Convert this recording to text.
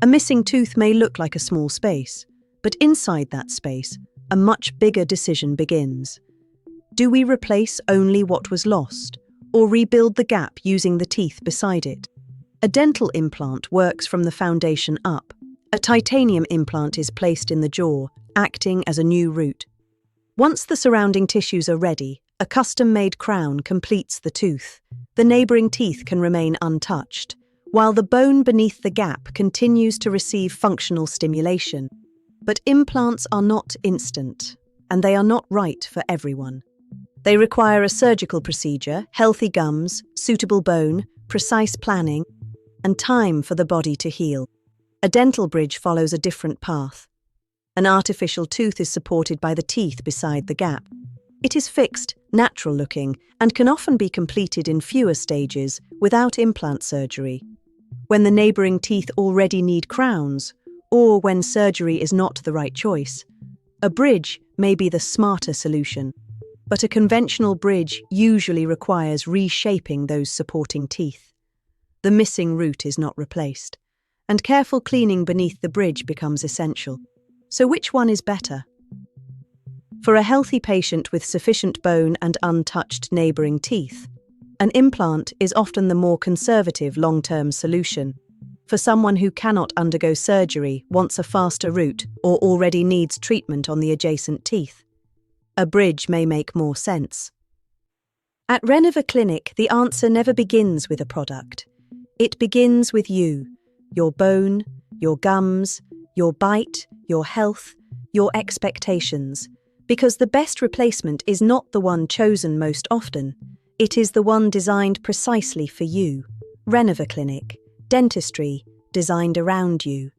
A missing tooth may look like a small space, but inside that space, a much bigger decision begins. Do we replace only what was lost, or rebuild the gap using the teeth beside it? A dental implant works from the foundation up. A titanium implant is placed in the jaw, acting as a new root. Once the surrounding tissues are ready, a custom-made crown completes the tooth. The neighboring teeth can remain untouched, while the bone beneath the gap continues to receive functional stimulation. But implants are not instant, and they are not right for everyone. They require a surgical procedure, healthy gums, suitable bone, precise planning, and time for the body to heal. A dental bridge follows a different path. An artificial tooth is supported by the teeth beside the gap. It is fixed, natural-looking, and can often be completed in fewer stages without implant surgery. When the neighboring teeth already need crowns, or when surgery is not the right choice, a bridge may be the smarter solution. But a conventional bridge usually requires reshaping those supporting teeth. The missing root is not replaced, and careful cleaning beneath the bridge becomes essential. So which one is better? For a healthy patient with sufficient bone and untouched neighboring teeth, an implant is often the more conservative long-term solution. For someone who cannot undergo surgery, wants a faster route, or already needs treatment on the adjacent teeth, a bridge may make more sense. At Renova Clinic, the answer never begins with a product. It begins with you, your bone, your gums, your bite, your health, your expectations. Because the best replacement is not the one chosen most often, it is the one designed precisely for you. Renova Clinic, dentistry designed around you.